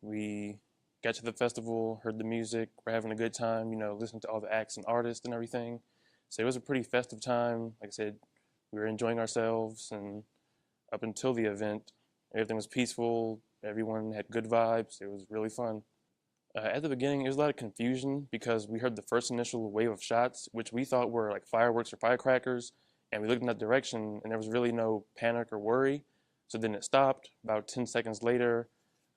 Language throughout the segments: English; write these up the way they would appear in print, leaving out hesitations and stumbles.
We got to the festival, heard the music, we're having a good time, listening to all the acts and artists and everything. So it was a pretty festive time. Like I said, we were enjoying ourselves, and up until the event, everything was peaceful. Everyone had good vibes. It was really fun. At the beginning, there was a lot of confusion because we heard the first initial wave of shots, which we thought were like fireworks or firecrackers, and we looked in that direction, and there was really no panic or worry. So then it stopped. About 10 seconds later,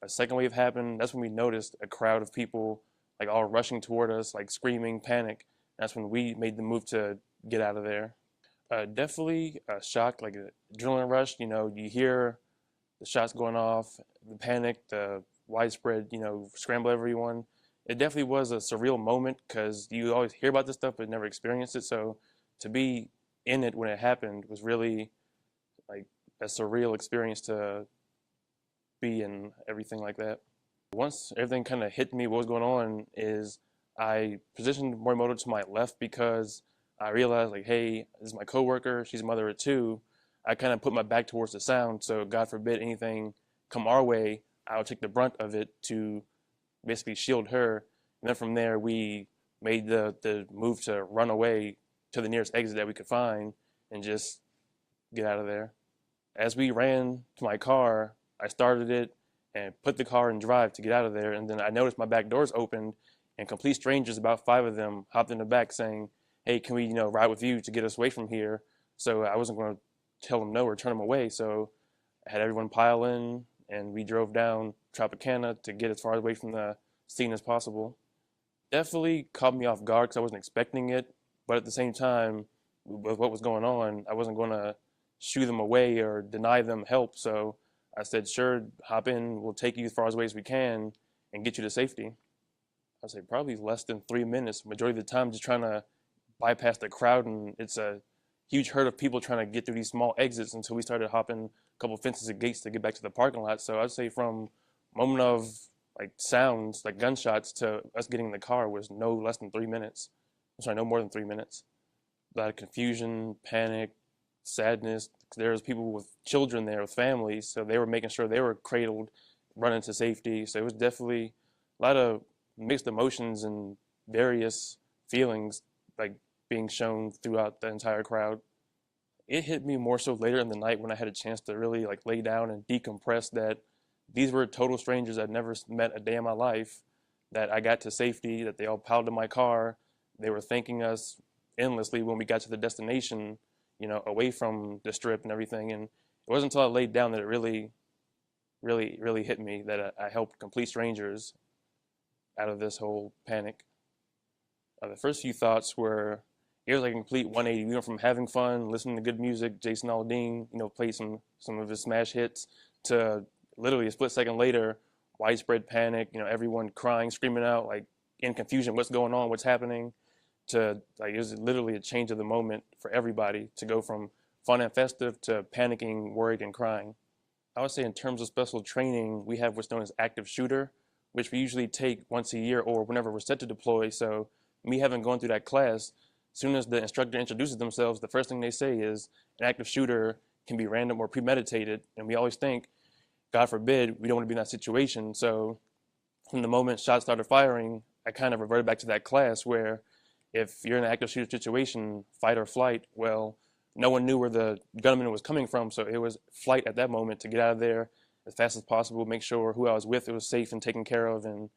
a second wave happened. That's when we noticed a crowd of people like all rushing toward us, like screaming, panic. That's when we made the move to get out of there. Definitely a shock, like an adrenaline rush. You hear the shots going off, the panic, the widespread, scramble everyone. It definitely was a surreal moment because you always hear about this stuff but never experienced it. So to be in it when it happened was really like a surreal experience to be in, everything like that. Once everything kind of hit me, what was going on is I positioned Morimoto to my left because I realized like, hey, this is my coworker. She's a mother of two. I kind of put my back towards the sound, so God forbid anything come our way, I'll take the brunt of it to basically shield her. And then from there, we made the move to run away to the nearest exit that we could find and just get out of there. As we ran to my car, I started it and put the car in drive to get out of there. And then I noticed my back doors opened, and complete strangers, about five of them, hopped in the back saying, "Hey, can we, ride with you to get us away from here?" So I wasn't going to tell them no or turn them away. So I had everyone pile in, and we drove down Tropicana to get as far away from the scene as possible. Definitely caught me off guard because I wasn't expecting it, but at the same time, with what was going on, I wasn't going to shoo them away or deny them help. So I said, "Sure, hop in. We'll take you as far away as we can and get you to safety." I'd say probably less than 3 minutes. Majority of the time, just trying to bypass the crowd, and it's a huge herd of people trying to get through these small exits until we started hopping a couple of fences and gates to get back to the parking lot. So I'd say from moment of like sounds, like gunshots, to us getting in the car was no less than 3 minutes. I'm sorry, no more than 3 minutes. A lot of confusion, panic, sadness. There was people with children there, with families, so they were making sure they were cradled, running to safety. So it was definitely a lot of mixed emotions and various feelings like being shown throughout the entire crowd. It hit me more so later in the night when I had a chance to really like lay down and decompress that these were total strangers I'd never met a day in my life, that I got to safety, that they all piled in my car. They were thanking us endlessly when we got to the destination, away from the strip and everything. And it wasn't until I laid down that it really, really, really hit me that I helped complete strangers out of this whole panic. The first few thoughts were, it was like a complete 180. We went from having fun, listening to good music, Jason Aldean, played some of his smash hits, to literally a split second later, widespread panic, everyone crying, screaming out, like in confusion, what's going on, what's happening, to like it was literally a change of the moment for everybody to go from fun and festive to panicking, worried, and crying. I would say in terms of special training, we have what's known as active shooter, which we usually take once a year or whenever we're set to deploy. So me having gone through that class, as soon as the instructor introduces themselves, the first thing they say is an active shooter can be random or premeditated. And we always think, God forbid, we don't want to be in that situation. So from the moment shots started firing, I kind of reverted back to that class where if you're in an active shooter situation, fight or flight, well, no one knew where the gunman was coming from. So it was flight at that moment to get out of there as fast as possible, make sure who I was with was safe and taken care of. And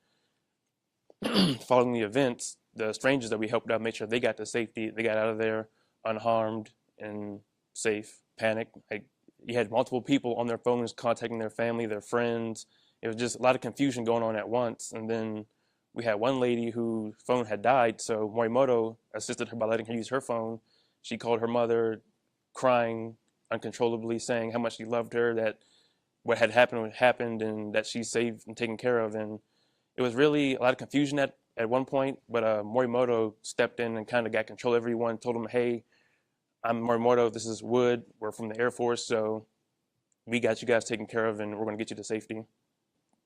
following the events, the strangers that we helped out, make sure they got to safety, they got out of there unharmed and safe. Panic, like you had multiple people on their phones contacting their family, their friends. It was just a lot of confusion going on at once. And then we had one lady whose phone had died, so Morimoto assisted her by letting her use her phone. She called her mother, crying uncontrollably, saying how much she loved her, that what had happened, and that she's safe and taken care of. And it was really a lot of confusion at one point, but Morimoto stepped in and kind of got control of everyone, told them, "Hey, I'm Morimoto, this is Wood, we're from the Air Force, so we got you guys taken care of and we're going to get you to safety."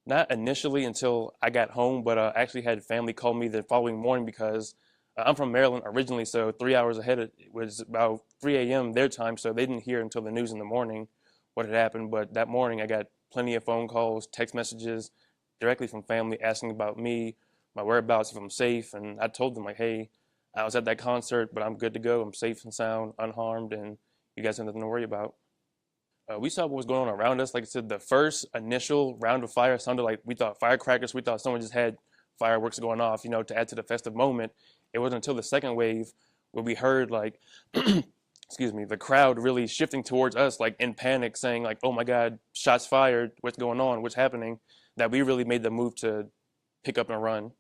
Not initially until I got home, but I actually had family call me the following morning because I'm from Maryland originally, so 3 hours ahead. It was about 3 a.m. their time, so they didn't hear until the news in the morning what had happened. But that morning, I got plenty of phone calls, text messages, directly from family asking about me, my whereabouts, if I'm safe. And I told them, like, hey, I was at that concert, but I'm good to go. I'm safe and sound, unharmed, and you guys have nothing to worry about. We saw what was going on around us. Like I said, the first initial round of fire sounded like we thought firecrackers. We thought someone just had fireworks going off, to add to the festive moment. It wasn't until the second wave where we heard like, excuse me, the crowd really shifting towards us, like in panic, saying like, "Oh my God, shots fired! What's going on? What's happening?" That we really made the move to pick up and run.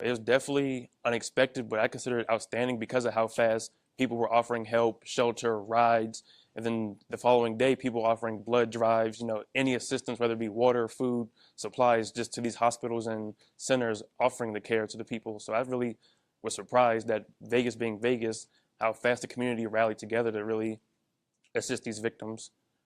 It was definitely unexpected, but I consider it outstanding because of how fast people were offering help, shelter, rides, and then the following day, people offering blood drives, any assistance, whether it be water, food, supplies, just to these hospitals and centers offering the care to the people. So I really was surprised that Vegas being Vegas, how fast the community rallied together to really assist these victims.